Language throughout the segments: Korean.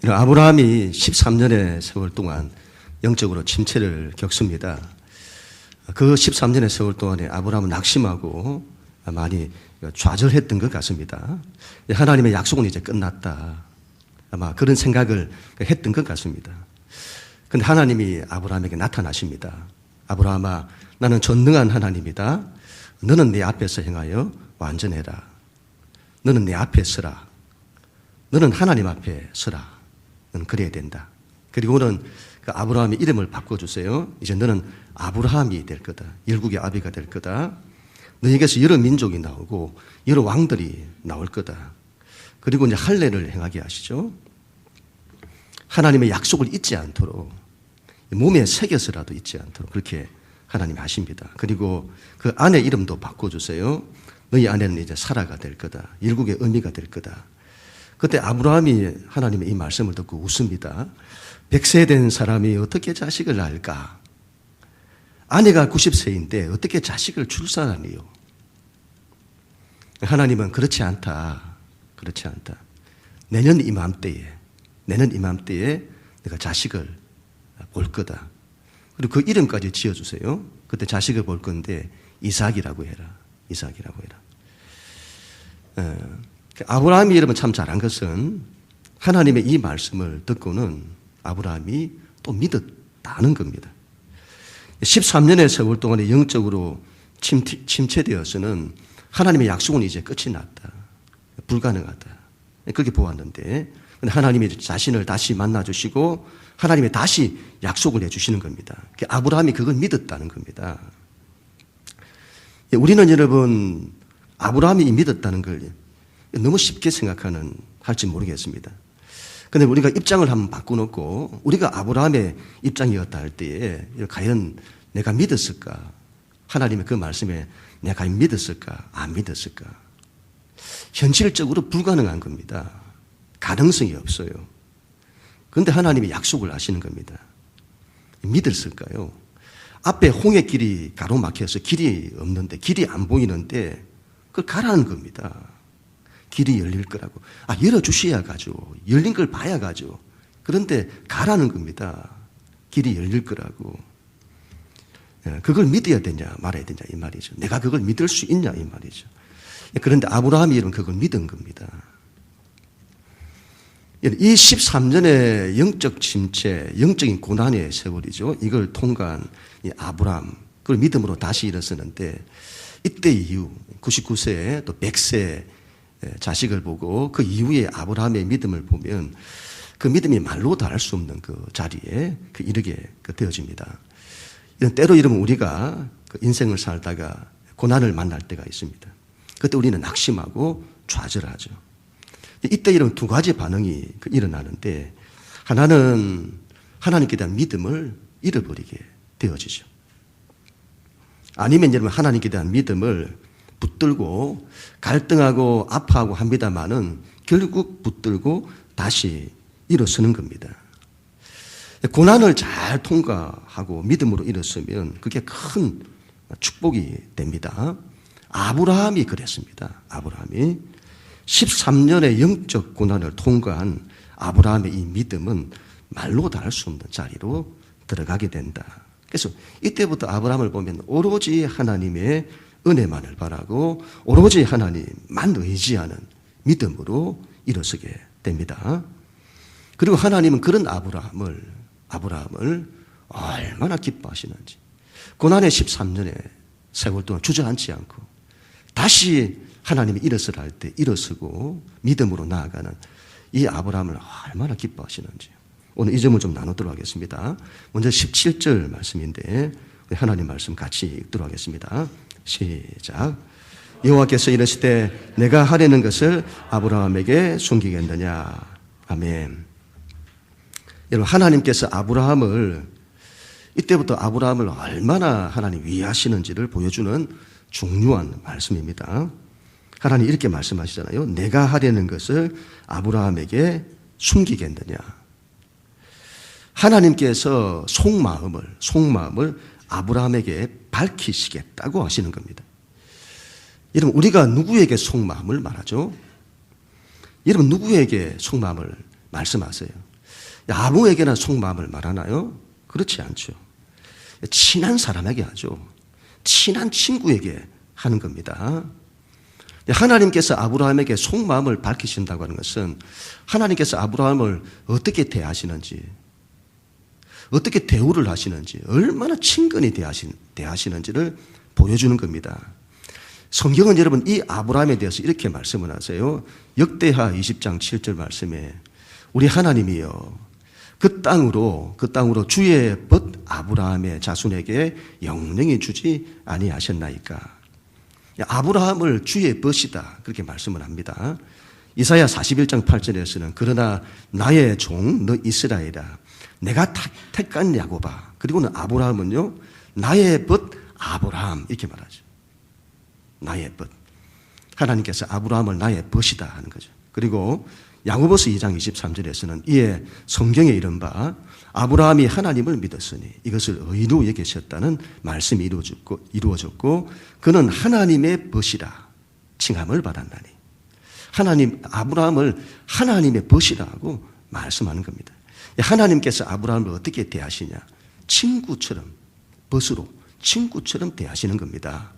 아브라함이 13년의 세월 동안 영적으로 침체를 겪습니다. 그 13년의 세월 동안에 아브라함은 낙심하고 많이 좌절했던 것 같습니다. 하나님의 약속은 이제 끝났다. 아마 그런 생각을 했던 것 같습니다. 그런데 하나님이 아브라함에게 나타나십니다. 아브라함아, 나는 전능한 하나님이다. 너는 내 앞에서 행하여 완전해라. 너는 내 앞에 서라. 너는 하나님 앞에 서라. 너는 그래야 된다. 그리고는 그 아브라함의 이름을 바꿔주세요. 이제 너는 아브라함이 될 거다. 열국의 아비가 될 거다. 너에게서 여러 민족이 나오고 여러 왕들이 나올 거다. 그리고 이제 할례를 행하게 하시죠. 하나님의 약속을 잊지 않도록 몸에 새겨서라도 잊지 않도록 그렇게 하나님이 하십니다. 그리고 그 아내 이름도 바꿔주세요. 너희 아내는 이제 사라가 될 거다. 열국의 어미가 될 거다. 그때 아브라함이 하나님의 이 말씀을 듣고 웃습니다. 100세 된 사람이 어떻게 자식을 낳을까? 아내가 90세인데 어떻게 자식을 출산하니요? 하나님은 그렇지 않다. 그렇지 않다. 내년 이맘때에 내가 자식을 볼 거다. 그리고 그 이름까지 지어주세요. 그때 자식을 볼 건데 이삭이라고 해라. 이삭이라고 해라. 아브라함의 이름은 참 잘한 것은 하나님의 이 말씀을 듣고는 아브라함이 또 믿었다는 겁니다. 13년의 세월 동안에 영적으로 침체되어서는 하나님의 약속은 이제 끝이 났다. 불가능하다. 그렇게 보았는데 하나님이 자신을 다시 만나주시고 하나님이 다시 약속을 해주시는 겁니다. 아브라함이 그걸 믿었다는 겁니다. 우리는 여러분 아브라함이 믿었다는 걸 너무 쉽게 할지 모르겠습니다. 그런데 우리가 입장을 한번 바꿔놓고 우리가 아브라함의 입장이었다 할 때에 과연 내가 믿었을까? 하나님의 그 말씀에 내가 과연 믿었을까? 안 믿었을까? 현실적으로 불가능한 겁니다. 가능성이 없어요. 그런데 하나님이 약속을 하시는 겁니다. 믿었을까요? 앞에 홍해길이 가로막혀서 길이 없는데 길이 안 보이는데 그걸 가라는 겁니다. 길이 열릴 거라고. 열어주셔야 가죠. 열린 걸 봐야 가죠. 그런데 가라는 겁니다. 길이 열릴 거라고. 그걸 믿어야 되냐 말아야 되냐 이 말이죠. 내가 그걸 믿을 수 있냐 이 말이죠. 그런데 아브라함이 이런 그걸 믿은 겁니다. 이 13년의 영적 침체, 영적인 고난의 세월이죠. 이걸 통과한 이 아브라함, 그걸 믿음으로 다시 일어서는데 이때 이후 99세에 또 100세 자식을 보고 그 이후에 아브라함의 믿음을 보면 그 믿음이 말로 다할 수 없는 그 자리에 이르게 되어집니다. 때로 이러면 우리가 인생을 살다가 고난을 만날 때가 있습니다. 그때 우리는 낙심하고 좌절하죠. 이때 이런 두 가지 반응이 일어나는데 하나는 하나님께 대한 믿음을 잃어버리게 되어지죠. 아니면 여러분 하나님께 대한 믿음을 붙들고 갈등하고 아파하고 합니다마는 결국 붙들고 다시 일어서는 겁니다. 고난을 잘 통과하고 믿음으로 일어서면 그게 큰 축복이 됩니다. 아브라함이 그랬습니다. 아브라함이 13년의 영적 고난을 통과한 아브라함의 이 믿음은 말로 다 할 수 없는 자리로 들어가게 된다. 그래서 이때부터 아브라함을 보면 오로지 하나님의 은혜만을 바라고 오로지 하나님만 의지하는 믿음으로 일어서게 됩니다. 그리고 하나님은 그런 아브라함을 얼마나 기뻐하시는지 고난의 13년의 세월 동안 주저앉지 않고 다시 하나님이 일어서라 할 때 일어서고 믿음으로 나아가는 이 아브라함을 얼마나 기뻐하시는지 오늘 이 점을 좀 나누도록 하겠습니다. 먼저 17절 말씀인데 하나님 말씀 같이 읽도록 하겠습니다. 시작. 여호와께서 이르시되 내가 하려는 것을 아브라함에게 숨기겠느냐. 아멘. 여러분 하나님께서 이때부터 아브라함을 얼마나 하나님 위하시는지를 보여주는 중요한 말씀입니다. 하나님 이렇게 말씀하시잖아요. 내가 하려는 것을 아브라함에게 숨기겠느냐. 하나님께서 속마음을 아브라함에게 밝히시겠다고 하시는 겁니다. 여러분 우리가 누구에게 속마음을 말하죠? 여러분 누구에게 속마음을 말씀하세요? 아무에게나 속마음을 말하나요? 그렇지 않죠. 친한 사람에게 하죠. 친한 친구에게 하는 겁니다. 하나님께서 아브라함에게 속마음을 밝히신다고 하는 것은 하나님께서 아브라함을 어떻게 대하시는지, 어떻게 대우를 하시는지, 얼마나 친근히 대하시는지를 보여주는 겁니다. 성경은 여러분 이 아브라함에 대해서 이렇게 말씀을 하세요. 역대하 20장 7절 말씀에 우리 하나님이여 그 땅으로 주의 벗 아브라함의 자손에게 영영히 주지 아니하셨나이까. 아브라함을 주의 벗이다 그렇게 말씀을 합니다. 이사야 41장 8절에서는 그러나 나의 종 너 이스라엘아 내가 택한 야곱아, 그리고는 아브라함은요 나의 벗 아브라함 이렇게 말하죠. 나의 벗. 하나님께서 아브라함을 나의 벗이다 하는 거죠. 그리고 야고보서 2장 23절에서는 이에 성경에 이른 바 아브라함이 하나님을 믿었으니 이것을 의로 여기셨다는 말씀이 이루어졌고 그는 하나님의 벗이라 칭함을 받았나니. 아브라함을 하나님의 벗이라고 말씀하는 겁니다. 하나님께서 아브라함을 어떻게 대하시냐? 친구처럼, 벗으로 친구처럼 대하시는 겁니다.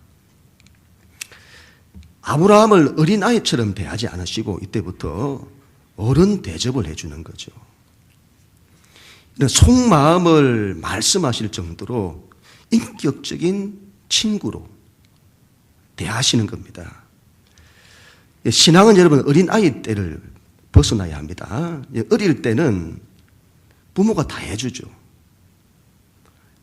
아브라함을 어린아이처럼 대하지 않으시고 이때부터 어른 대접을 해주는 거죠. 속마음을 말씀하실 정도로 인격적인 친구로 대하시는 겁니다. 신앙은 여러분 어린아이 때를 벗어나야 합니다. 어릴 때는 부모가 다 해주죠.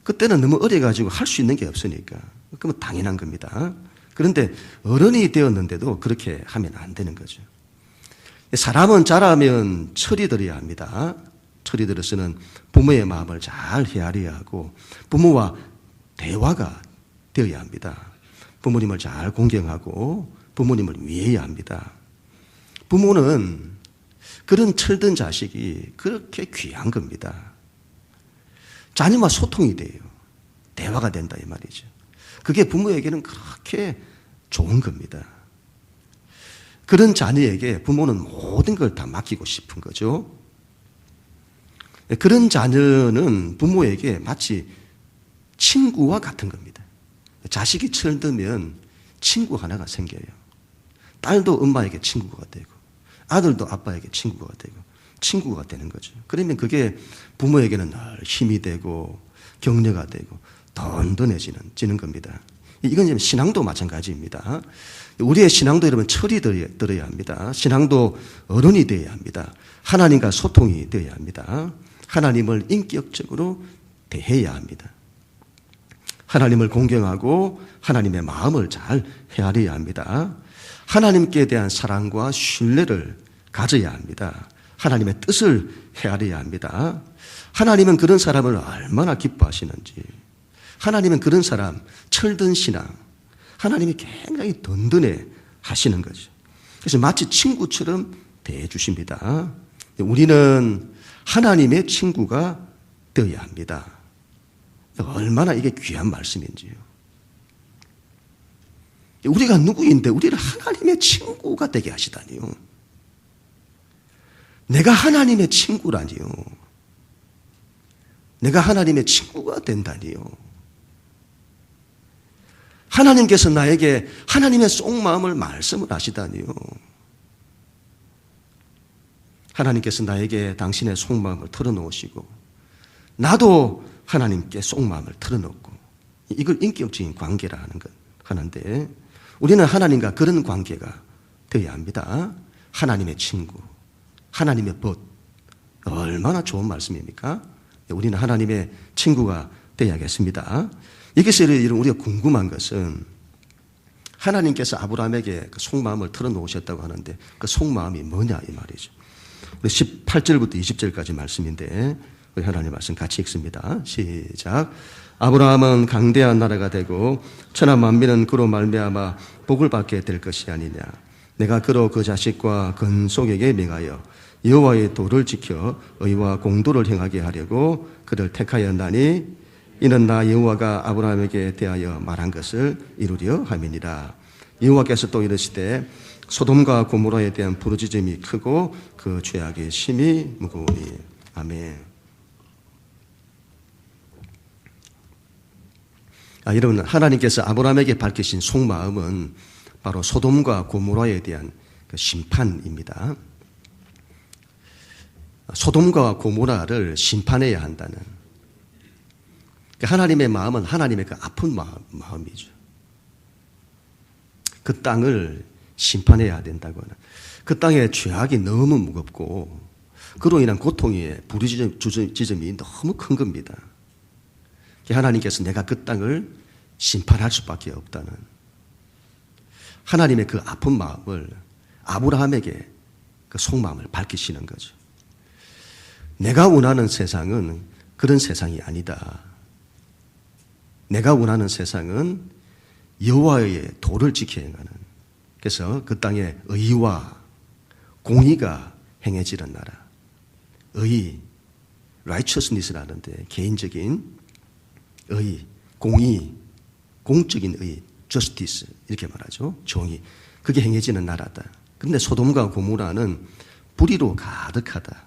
그때는 너무 어려가지고 할 수 있는 게 없으니까. 그러면 당연한 겁니다. 그런데 어른이 되었는데도 그렇게 하면 안 되는 거죠. 사람은 자라면 철이 들어야 합니다. 철이 들어서는 부모의 마음을 잘 헤아려야 하고 부모와 대화가 되어야 합니다. 부모님을 잘 공경하고 부모님을 위해야 합니다. 부모는 그런 철든 자식이 그렇게 귀한 겁니다. 자녀와 소통이 돼요. 대화가 된다 이 말이죠. 그게 부모에게는 그렇게 좋은 겁니다. 그런 자녀에게 부모는 모든 걸 다 맡기고 싶은 거죠. 그런 자녀는 부모에게 마치 친구와 같은 겁니다. 자식이 철들면 친구 하나가 생겨요. 딸도 엄마에게 친구가 되고 아들도 아빠에게 친구가 되고 친구가 되는 거죠. 그러면 그게 부모에게는 늘 힘이 되고 격려가 되고 든든해지는 겁니다. 이건 신앙도 마찬가지입니다. 우리의 신앙도 여러분 철이 들어야 합니다. 신앙도 어른이 되어야 합니다. 하나님과 소통이 되어야 합니다. 하나님을 인격적으로 대해야 합니다. 하나님을 공경하고 하나님의 마음을 잘 헤아려야 합니다. 하나님께 대한 사랑과 신뢰를 가져야 합니다. 하나님의 뜻을 헤아려야 합니다. 하나님은 그런 사람을 얼마나 기뻐하시는지, 하나님은 그런 사람, 철든 신앙, 하나님이 굉장히 든든해 하시는 거죠. 그래서 마치 친구처럼 대해 주십니다. 우리는 하나님의 친구가 되어야 합니다. 얼마나 이게 귀한 말씀인지요. 우리가 누구인데 우리를 하나님의 친구가 되게 하시다니요. 내가 하나님의 친구라니요. 내가 하나님의 친구가 된다니요. 하나님께서 나에게 하나님의 속마음을 말씀을 하시다니요. 하나님께서 나에게 당신의 속마음을 털어놓으시고 나도 하나님께 속마음을 털어놓고 이걸 인격적인 관계라 하는데 우리는 하나님과 그런 관계가 되어야 합니다. 하나님의 친구, 하나님의 벗. 얼마나 좋은 말씀입니까? 우리는 하나님의 친구가 되어야겠습니다. 여기서 우리가 궁금한 것은 하나님께서 아브라함에게 그 속마음을 털어놓으셨다고 하는데 그 속마음이 뭐냐 이 말이죠. 우리 18절부터 20절까지 말씀인데 우리 하나님 말씀 같이 읽습니다. 시작. 아브라함은 강대한 나라가 되고 천하 만민은 그로 말미암아 복을 받게 될 것이 아니냐. 내가 그로 그 자식과 건속에게 명하여 여호와의 도를 지켜 의와 공도를 행하게 하려고 그를 택하였나니 이는 나 여호와가 아브라함에게 대하여 말한 것을 이루려 함이니라. 여호와께서 또 이르시되 소돔과 고모라에 대한 부르짖음이 크고 그 죄악의 심이 무거우니. 아멘. 여러분, 하나님께서 아브라함에게 밝히신 속마음은 바로 소돔과 고모라에 대한 그 심판입니다. 소돔과 고모라를 심판해야 한다는, 하나님의 마음은 하나님의 그 아픈 마음이죠. 그 땅을 심판해야 된다고 하는, 그 땅의 죄악이 너무 무겁고 그로 인한 고통이 부르짖음이 너무 큰 겁니다. 하나님께서 내가 그 땅을 심판할 수밖에 없다는 하나님의 그 아픈 마음을 아브라함에게 그 속마음을 밝히시는 거죠. 내가 원하는 세상은 그런 세상이 아니다. 내가 원하는 세상은 여호와의 도를 지켜 행하는, 그래서 그 땅에 의와 공의가 행해지는 나라. 의, righteousness라는데 개인적인 의, 공의, 공적인 의, justice 이렇게 말하죠. 정의. 그게 행해지는 나라다. 그런데 소돔과 고모라는 불의로 가득하다.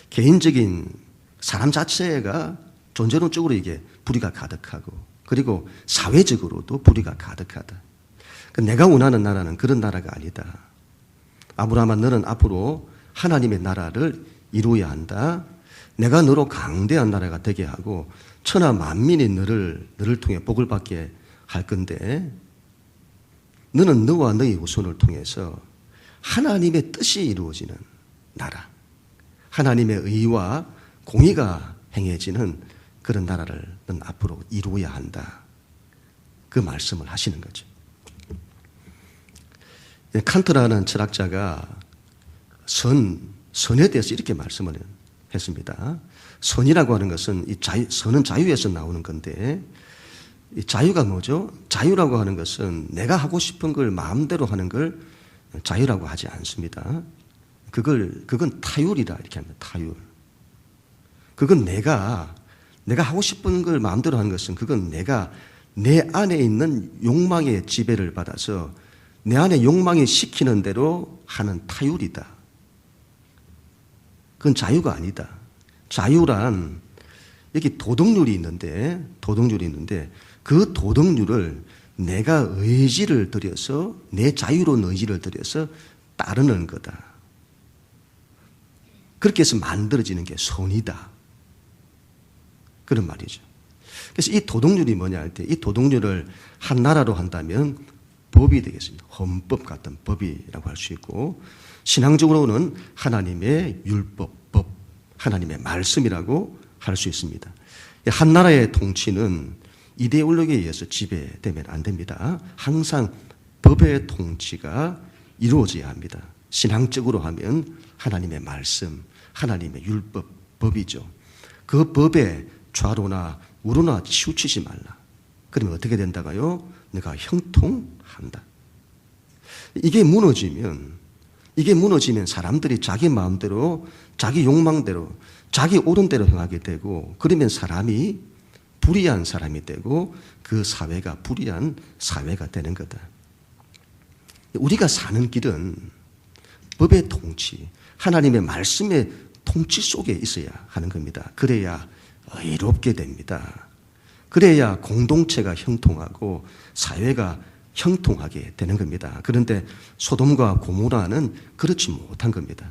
개인적인 사람 자체가 존재론적으로 이게 불의가 가득하고, 그리고 사회적으로도 불의가 가득하다. 내가 원하는 나라는 그런 나라가 아니다. 아브라함아, 너는 앞으로 하나님의 나라를 이루어야 한다. 내가 너로 강대한 나라가 되게 하고 천하 만민이 너를 통해 복을 받게 할 건데, 너는 너와 너의 후손을 통해서 하나님의 뜻이 이루어지는 나라, 하나님의 의와 공의가 행해지는 그런 나라를 넌 앞으로 이루어야 한다. 그 말씀을 하시는 거죠. 칸트라는 철학자가 선에 대해서 이렇게 말씀을 했습니다. 선이라고 하는 것은 선은 자유에서 나오는 건데, 이 자유가 뭐죠? 자유라고 하는 것은 내가 하고 싶은 걸 마음대로 하는 걸 자유라고 하지 않습니다. 그건 타율이다 이렇게 합니다. 타율. 그건 내가 하고 싶은 걸 마음대로 하는 것은, 그건 내가 내 안에 있는 욕망의 지배를 받아서 내 안에 욕망이 시키는 대로 하는 타율이다. 그건 자유가 아니다. 자유란, 여기 도덕률이 있는데 그 도덕률을 내가 의지를 들여서, 내 자유로운 의지를 들여서 따르는 거다. 그렇게 해서 만들어지는 게 선이다. 그런 말이죠. 그래서 이 도덕률이 뭐냐 할 때, 이 도덕률을 한 나라로 한다면 법이 되겠습니다. 헌법 같은 법이라고 할 수 있고, 신앙적으로는 하나님의 율법, 법, 하나님의 말씀이라고 할 수 있습니다. 한 나라의 통치는 이데올로기에 의해서 지배되면 안 됩니다. 항상 법의 통치가 이루어져야 합니다. 신앙적으로 하면 하나님의 말씀, 하나님의 율법, 법이죠. 그 법에 좌로나 우로나 치우치지 말라. 그러면 어떻게 된다고요? 내가 형통한다. 이게 무너지면 사람들이 자기 마음대로, 자기 욕망대로, 자기 옳은 대로 행하게 되고, 그러면 사람이 불의한 사람이 되고 그 사회가 불의한 사회가 되는 거다. 우리가 사는 길은 법의 통치, 하나님의 말씀의 통치 속에 있어야 하는 겁니다. 그래야 의롭게 됩니다. 그래야 공동체가 형통하고 사회가 형통하게 되는 겁니다. 그런데 소돔과 고모라는 그렇지 못한 겁니다.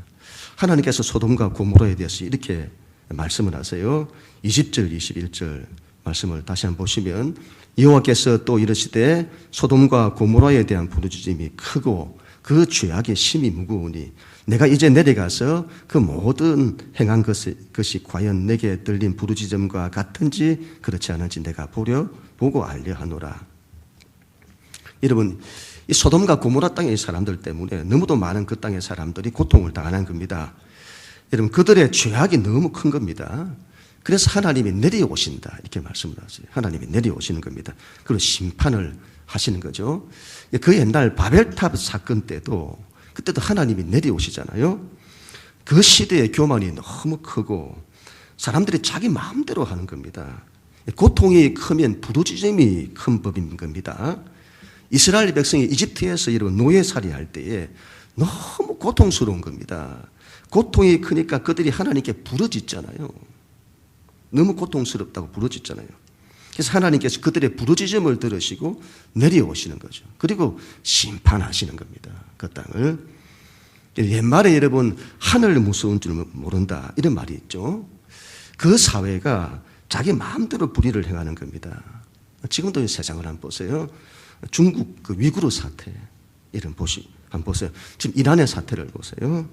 하나님께서 소돔과 고모라에 대해서 이렇게 말씀을 하세요. 20절, 21절 말씀을 다시 한번 보시면, 여호와께서 또 이르시되 소돔과 고모라에 대한 부르짖음이 크고 그 죄악의 심이 무거우니 내가 이제 내려가서 그 모든 행한 것이 과연 내게 들린 부르짖음과 같은지 그렇지 않은지 내가 보고 알려 하노라. 여러분, 이 소돔과 고모라 땅의 사람들 때문에 너무도 많은 그 땅의 사람들이 고통을 당하는 겁니다. 여러분, 그들의 죄악이 너무 큰 겁니다. 그래서 하나님이 내려오신다 이렇게 말씀을 하세요. 하나님이 내려오시는 겁니다. 그리고 심판을 하시는 거죠. 그 옛날 바벨탑 사건 때도, 그때도 하나님이 내려오시잖아요. 그 시대의 교만이 너무 크고 사람들이 자기 마음대로 하는 겁니다. 고통이 크면 부르짖음이 큰 법인 겁니다. 이스라엘 백성이 이집트에서 이런 노예살이 할 때에 너무 고통스러운 겁니다. 고통이 크니까 그들이 하나님께 부르짖잖아요. 너무 고통스럽다고 부르짖잖아요. 그래서 하나님께서 그들의 부르짖음을 들으시고 내려오시는 거죠. 그리고 심판하시는 겁니다. 그 땅을. 옛말에 여러분 하늘 무서운 줄 모른다 이런 말이 있죠. 그 사회가 자기 마음대로 불의를 행하는 겁니다. 지금도 이 세상을 한번 보세요. 중국 그 위구르 사태 이런 한번 보세요. 지금 이란의 사태를 보세요.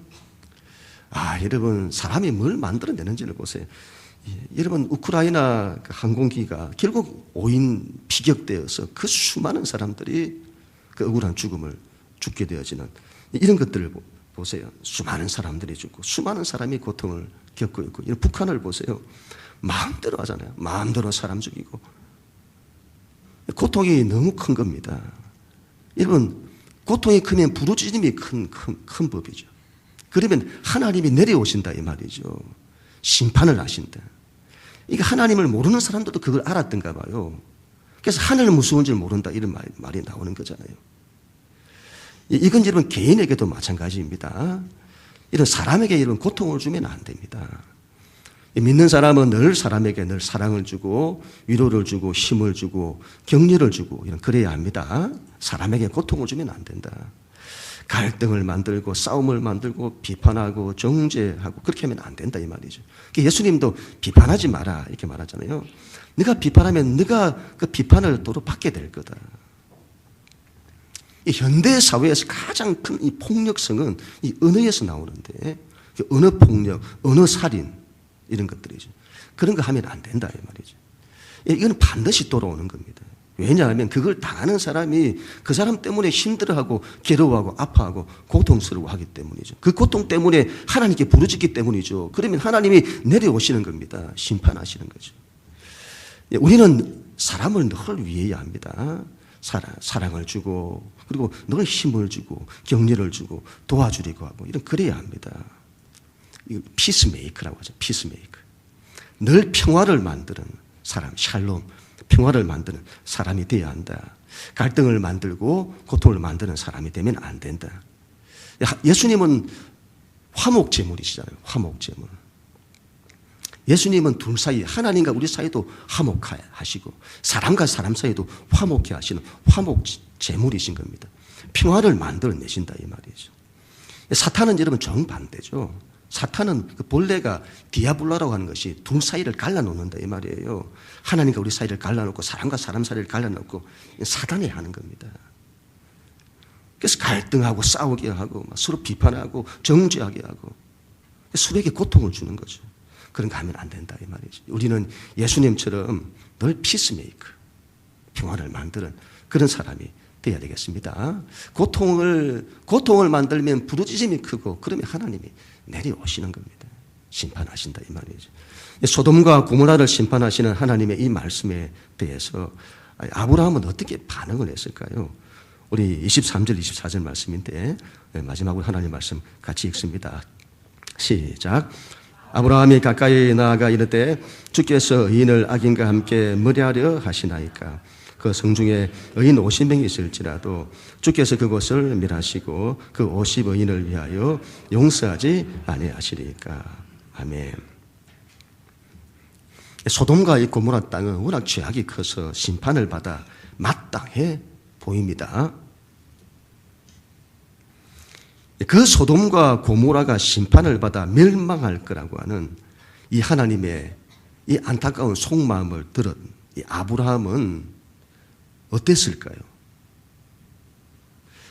여러분 사람이 뭘 만들어내는지를 보세요. 여러분 우크라이나 항공기가 결국 오인 피격되어서 그 수많은 사람들이 그 억울한 죽음을 죽게 되어지는 이런 것들을 보세요. 수많은 사람들이 죽고 수많은 사람이 고통을 겪고 있고 이런 북한을 보세요. 마음대로 하잖아요. 마음대로 사람 죽이고 고통이 너무 큰 겁니다. 여러분 고통이 크면 부르짖음이 큰 법이죠. 그러면 하나님이 내려오신다 이 말이죠. 심판을 하신다. 이게 하나님을 모르는 사람들도 그걸 알았던가 봐요. 그래서 하늘 무서운 줄 모른다 이런 말이 나오는 거잖아요. 이건 여러분 개인에게도 마찬가지입니다. 이런 사람에게 이런 고통을 주면 안 됩니다. 믿는 사람은 늘 사람에게 늘 사랑을 주고 위로를 주고 힘을 주고 격려를 주고 이런 그래야 합니다. 사람에게 고통을 주면 안 된다. 갈등을 만들고 싸움을 만들고 비판하고 정죄하고 그렇게 하면 안 된다 이 말이죠. 예수님도 비판하지 마라 이렇게 말하잖아요. 네가 비판하면 네가 그 비판을 도로 받게 될 거다. 이 현대 사회에서 가장 큰 이 폭력성은 이 언어에서 나오는데 언어 폭력, 언어 살인 이런 것들이죠. 그런 거 하면 안 된다 이 말이죠. 이건 반드시 돌아오는 겁니다. 왜냐하면 그걸 당하는 사람이 그 사람 때문에 힘들어하고 괴로워하고 아파하고 고통스러워하기 때문이죠. 그 고통 때문에 하나님께 부르짖기 때문이죠. 그러면 하나님이 내려오시는 겁니다. 심판하시는 거죠. 우리는 사람을 늘 위해야 합니다. 사랑을 주고 그리고 늘 힘을 주고 격려를 주고 도와주려고 하고 이런 그래야 합니다. 피스메이커라고 하죠. 피스메이커. 늘 평화를 만드는 사람, 샬롬. 평화를 만드는 사람이 되어야 한다. 갈등을 만들고 고통을 만드는 사람이 되면 안 된다. 예수님은 화목제물이시잖아요. 화목제물. 예수님은 둘 사이, 하나님과 우리 사이도 화목하시고 사람과 사람 사이도 화목해 하시는 화목제물이신 겁니다. 평화를 만들어내신다 이 말이죠. 사탄은 여러분 정반대죠. 사탄은 그 본래가 디아블로라고 하는 것이 둘 사이를 갈라놓는다 이 말이에요. 하나님과 우리 사이를 갈라놓고 사람과 사람 사이를 갈라놓고 사단이 하는 겁니다. 그래서 갈등하고 싸우게 하고 서로 비판하고 정죄하게 하고 서로에게 고통을 주는 거죠. 그런 거 하면 안 된다 이 말이죠. 우리는 예수님처럼 늘 피스메이커, 평화를 만드는 그런 사람이 되어야 되겠습니다. 고통을 만들면 부르짖음이 크고 그러면 하나님이 내려오시는 겁니다. 심판하신다 이 말이죠. 소돔과 고모라를 심판하시는 하나님의 이 말씀에 대해서 아브라함은 어떻게 반응을 했을까요? 우리 23절 24절 말씀인데 마지막으로 하나님 말씀 같이 읽습니다. 시작. 아브라함이 가까이 나아가 이르되 주께서 의인을 악인과 함께 멸하려 하시나이까. 그 성중에 의인 50명이 있을지라도 주께서 그곳을 멸하시고 그 50의인을 위하여 용서하지 아니하시리까. 아멘. 소돔과 이 고모라 땅은 워낙 죄악이 커서 심판을 받아 마땅해 보입니다. 그 소돔과 고모라가 심판을 받아 멸망할 거라고 하는 이 하나님의 이 안타까운 속마음을 들은 이 아브라함은 어땠을까요?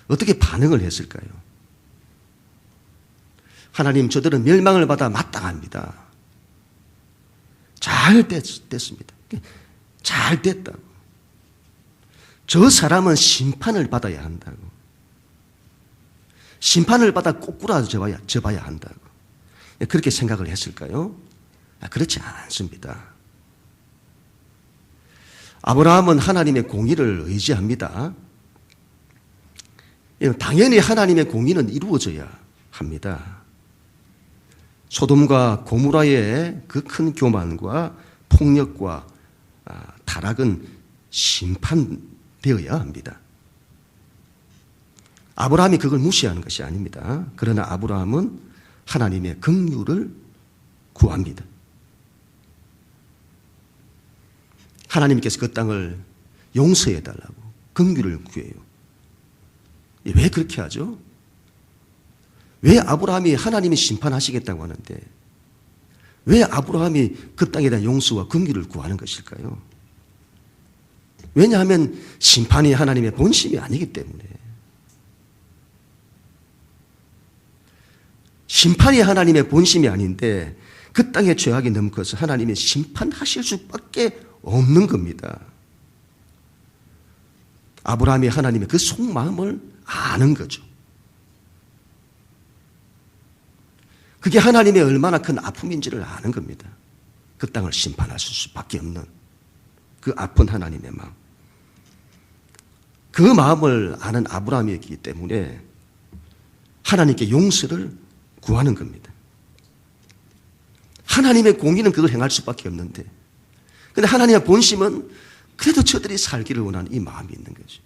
어떻게 반응을 했을까요? 하나님, 저들은 멸망을 받아 마땅합니다. 잘 됐습니다. 잘 됐다고. 저 사람은 심판을 받아야 한다고. 심판을 받아 꼬꾸라져봐야 한다고. 그렇게 생각을 했을까요? 그렇지 않습니다. 아브라함은 하나님의 공의를 의지합니다. 당연히 하나님의 공의는 이루어져야 합니다. 소돔과 고모라의 그 큰 교만과 폭력과 타락은 심판되어야 합니다. 아브라함이 그걸 무시하는 것이 아닙니다. 그러나 아브라함은 하나님의 긍휼을 구합니다. 하나님께서 그 땅을 용서해달라고 긍휼을 구해요. 왜 그렇게 하죠? 왜 아브라함이 하나님이 심판하시겠다고 하는데 왜 아브라함이 그 땅에 대한 용서와 긍휼을 구하는 것일까요? 왜냐하면 심판이 하나님의 본심이 아니기 때문에. 심판이 하나님의 본심이 아닌데 그 땅에 죄악이 넘쳐서 하나님이 심판하실 수밖에 없는 겁니다. 아브라함이 하나님의 그 속마음을 아는 거죠. 그게 하나님의 얼마나 큰 아픔인지를 아는 겁니다. 그 땅을 심판하실 수밖에 없는 그 아픈 하나님의 마음. 그 마음을 아는 아브라함이었기 때문에 하나님께 용서를 구하는 겁니다. 하나님의 공의는 그걸 행할 수밖에 없는데 그런데 하나님의 본심은 그래도 저들이 살기를 원하는 이 마음이 있는 거죠.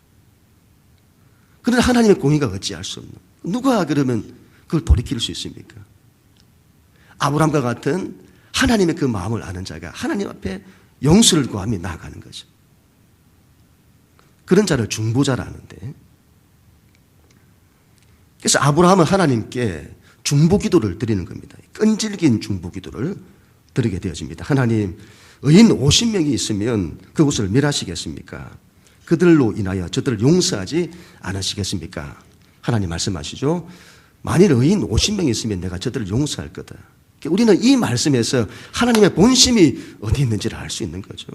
그런데 하나님의 공의가 어찌할 수 없는, 누가 그러면 그걸 돌이킬 수 있습니까? 아브라함과 같은 하나님의 그 마음을 아는 자가 하나님 앞에 용서를 구하며 나아가는 거죠. 그런 자를 중보자라는데, 그래서 아브라함은 하나님께 중보기도를 드리는 겁니다. 끈질긴 중보기도를 드리게 되어집니다. 하나님, 의인 50명이 있으면 그곳을 멸하시겠습니까? 그들로 인하여 저들을 용서하지 않으시겠습니까? 하나님 말씀하시죠. 만일 의인 50명이 있으면 내가 저들을 용서할 거다. 우리는 이 말씀에서 하나님의 본심이 어디 있는지를 알 수 있는 거죠.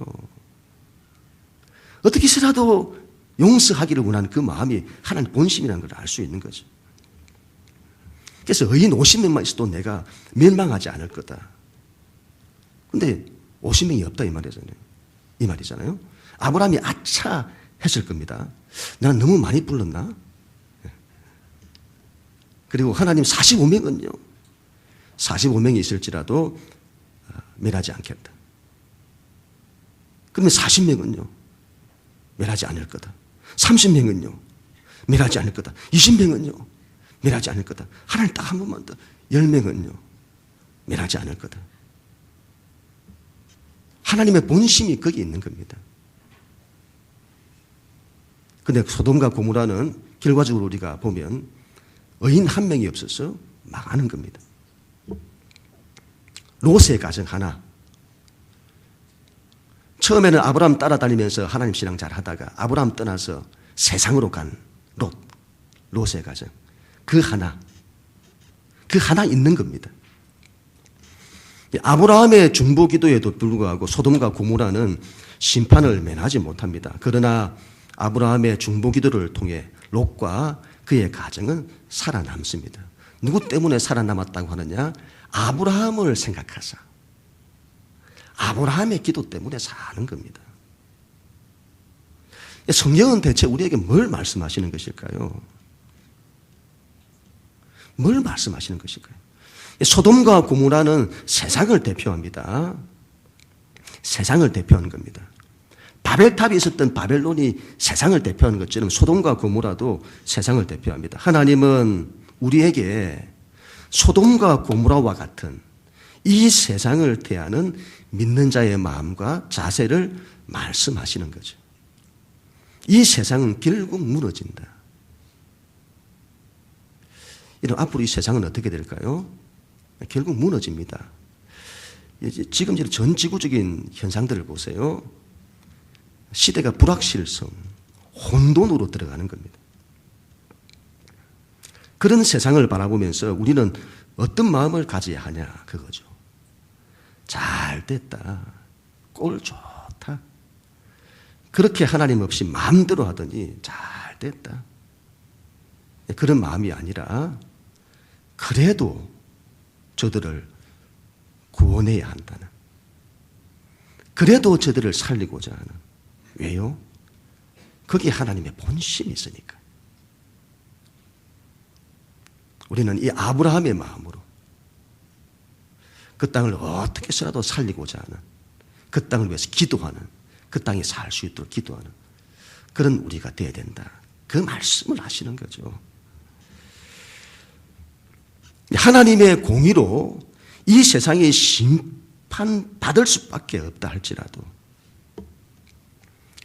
어떻게 해서라도 용서하기를 원하는 그 마음이 하나님 본심이라는 걸 알 수 있는 거죠. 그래서 의인 50명만 있어도 내가 멸망하지 않을 거다. 근데 50명이 없다 이 말이잖아요. 아브라함이 아차 했을 겁니다. 난 너무 많이 불렀나? 그리고 하나님 45명은요. 45명이 있을지라도 멸하지 않겠다. 그러면 40명은요. 멸하지 않을 거다. 30명은요. 멸하지 않을 거다. 20명은요. 멸하지 않을 거다. 하나님 딱 한 번만 더. 10명은요. 멸하지 않을 거다. 하나님의 본심이 거기 있는 겁니다. 근데 소돔과 고모라는 결과적으로 우리가 보면 의인 한 명이 없어서 망하는 겁니다. 롯의 가정 하나. 처음에는 아브라함 따라다니면서 하나님 신앙 잘 하다가 아브라함 떠나서 세상으로 간 롯의 가정. 그 하나 있는 겁니다. 아브라함의 중보 기도에도 불구하고 소돔과 고모라는 심판을 면하지 못합니다. 그러나 아브라함의 중보 기도를 통해 롯과 그의 가정은 살아남습니다. 누구 때문에 살아남았다고 하느냐? 아브라함을 생각하사. 아브라함의 기도 때문에 사는 겁니다. 성경은 대체 우리에게 뭘 말씀하시는 것일까요? 뭘 말씀하시는 것일까요? 소돔과 고모라는 세상을 대표합니다. 세상을 대표하는 겁니다. 바벨탑이 있었던 바벨론이 세상을 대표하는 것처럼 소돔과 고모라도 세상을 대표합니다. 하나님은 우리에게 소돔과 고모라와 같은 이 세상을 대하는 믿는 자의 마음과 자세를 말씀하시는 거죠. 이 세상은 결국 무너진다. 이런 앞으로 이 세상은 어떻게 될까요? 결국 무너집니다. 지금 전 지구적인 현상들을 보세요. 시대가 불확실성, 혼돈으로 들어가는 겁니다. 그런 세상을 바라보면서 우리는 어떤 마음을 가져야 하냐 그거죠. 잘 됐다. 꼴 좋다. 그렇게 하나님 없이 마음대로 하더니 잘 됐다. 그런 마음이 아니라 그래도 저들을 구원해야 한다는, 그래도 저들을 살리고자 하는. 왜요? 거기에 하나님의 본심이 있으니까. 우리는 이 아브라함의 마음으로 그 땅을 어떻게 해서라도 살리고자 하는, 그 땅을 위해서 기도하는, 그 땅에 살 수 있도록 기도하는 그런 우리가 되어야 된다. 그 말씀을 하시는 거죠. 하나님의 공의로 이 세상에 심판받을 수밖에 없다 할지라도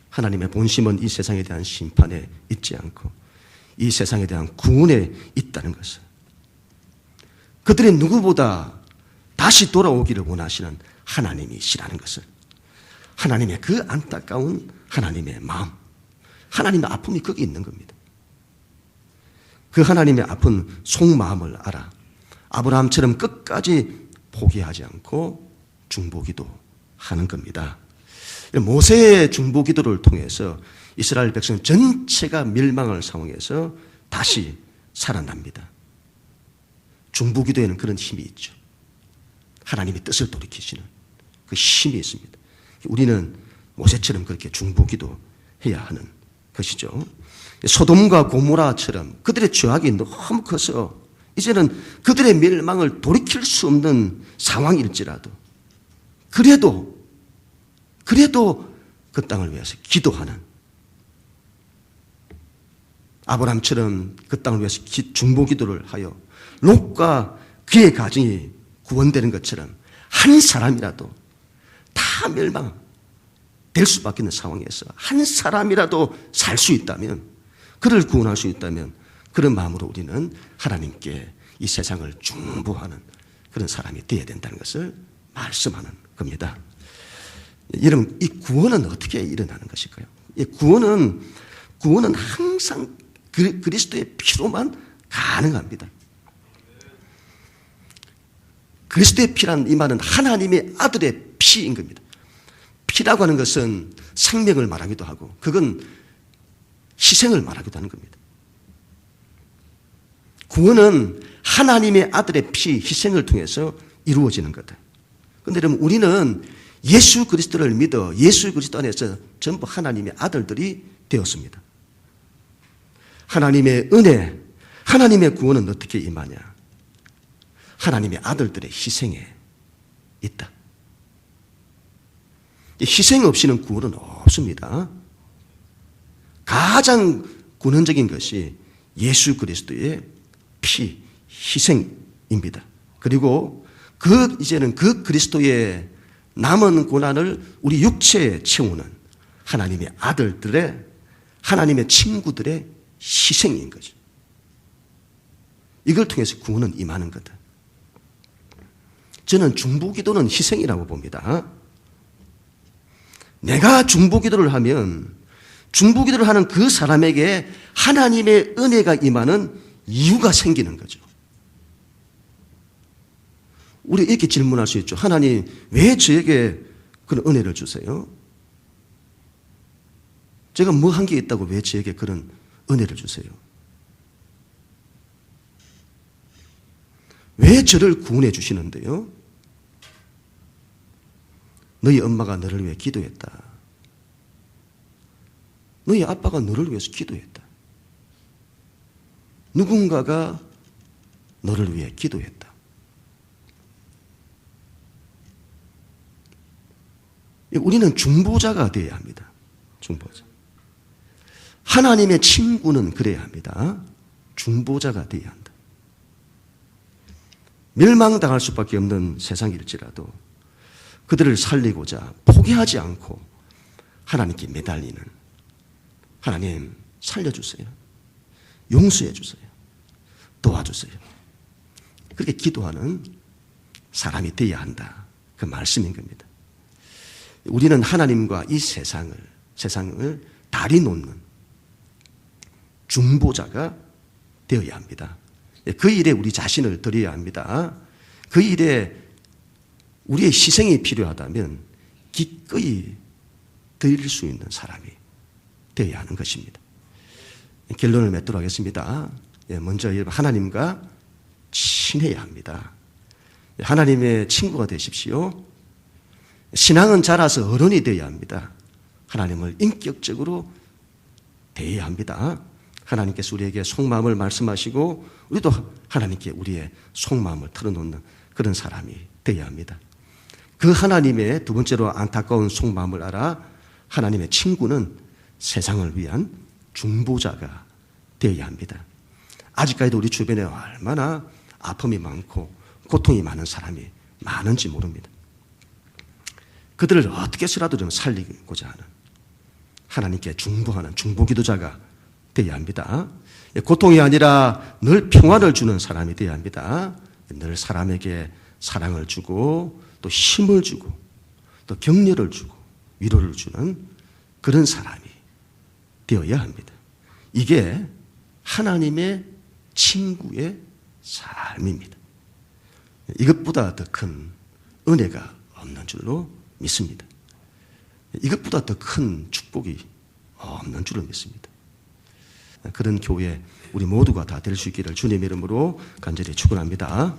하나님의 본심은 이 세상에 대한 심판에 있지 않고 이 세상에 대한 구원에 있다는 것을, 그들의 누구보다 다시 돌아오기를 원하시는 하나님이시라는 것을, 하나님의 그 안타까운 하나님의 마음, 하나님의 아픔이 거기 있는 겁니다. 그 하나님의 아픈 속마음을 알아 아브라함처럼 끝까지 포기하지 않고 중보기도 하는 겁니다. 모세의 중보기도를 통해서 이스라엘 백성 전체가 멸망할 상황에서 다시 살아납니다. 중보기도에는 그런 힘이 있죠. 하나님의 뜻을 돌이키시는 그 힘이 있습니다. 우리는 모세처럼 그렇게 중보기도 해야 하는 것이죠. 소돔과 고모라처럼 그들의 죄악이 너무 커서 이제는 그들의 멸망을 돌이킬 수 없는 상황일지라도 그래도 그 땅을 위해서 기도하는, 아브라함처럼 그 땅을 위해서 중보기도를 하여 롯과 그의 가정이 구원되는 것처럼 한 사람이라도 다 멸망될 수밖에 없는 상황에서 한 사람이라도 살 수 있다면, 그를 구원할 수 있다면 그런 마음으로 우리는 하나님께 이 세상을 중보하는 그런 사람이 되어야 된다는 것을 말씀하는 겁니다. 여러분, 이 구원은 어떻게 일어나는 것일까요? 이 구원은 항상 그리스도의 피로만 가능합니다. 그리스도의 피란 이 말은 하나님의 아들의 피인 겁니다. 피라고 하는 것은 생명을 말하기도 하고 그건 희생을 말하기도 하는 겁니다. 구원은 하나님의 아들의 피, 희생을 통해서 이루어지는 거다. 그런데 여러분, 우리는 예수 그리스도를 믿어 예수 그리스도 안에서 전부 하나님의 아들들이 되었습니다. 하나님의 은혜, 하나님의 구원은 어떻게 임하냐? 하나님의 아들들의 희생에 있다. 희생 없이는 구원은 없습니다. 가장 근원적인 것이 예수 그리스도의 피, 희생입니다. 그리고 이제는 그 그리스도의 남은 고난을 우리 육체에 채우는 하나님의 아들들의, 하나님의 친구들의 희생인 거죠. 이걸 통해서 구원은 임하는 거다. 저는 중보기도는 희생이라고 봅니다. 내가 중보기도를 하면 중보기도를 하는 그 사람에게 하나님의 은혜가 임하는 이유가 생기는 거죠. 우리 이렇게 질문할 수 있죠. 하나님, 왜 저에게 그런 은혜를 주세요? 제가 뭐 한 게 있다고 왜 저에게 그런 은혜를 주세요? 왜 저를 구원해 주시는데요? 너희 엄마가 너를 위해 기도했다. 너희 아빠가 너를 위해서 기도했다. 누군가가 너를 위해 기도했다. 우리는 중보자가 되어야 합니다. 중보자. 하나님의 친구는 그래야 합니다. 중보자가 되어야 한다. 멸망당할 수밖에 없는 세상일지라도 그들을 살리고자 포기하지 않고 하나님께 매달리는, 하나님 살려주세요. 용서해 주세요. 도와주세요. 그렇게 기도하는 사람이 되어야 한다. 그 말씀인 겁니다. 우리는 하나님과 이 세상을 다리 놓는 중보자가 되어야 합니다. 그 일에 우리 자신을 드려야 합니다. 그 일에 우리의 희생이 필요하다면 기꺼이 드릴 수 있는 사람이 되어야 하는 것입니다. 결론을 맺도록 하겠습니다. 먼저 하나님과 친해야 합니다. 하나님의 친구가 되십시오. 신앙은 자라서 어른이 되어야 합니다. 하나님을 인격적으로 대해야 합니다. 하나님께서 우리에게 속마음을 말씀하시고 우리도 하나님께 우리의 속마음을 털어놓는 그런 사람이 되어야 합니다. 그 하나님의 두 번째로 안타까운 속마음을 알아 하나님의 친구는 세상을 위한 중보자가 되어야 합니다. 아직까지도 우리 주변에 얼마나 아픔이 많고 고통이 많은 사람이 많은지 모릅니다. 그들을 어떻게 해서라도 좀 살리고자 하는 하나님께 중보하는 중보기도자가 되어야 합니다. 고통이 아니라 늘 평안을 주는 사람이 되어야 합니다. 늘 사람에게 사랑을 주고 또 힘을 주고 또 격려를 주고 위로를 주는 그런 사람이 되어야 합니다. 이게 하나님의 친구의 삶입니다. 이것보다 더 큰 은혜가 없는 줄로 믿습니다. 이것보다 더 큰 축복이 없는 줄로 믿습니다. 그런 교회 우리 모두가 다 될 수 있기를 주님의 이름으로 간절히 축원합니다.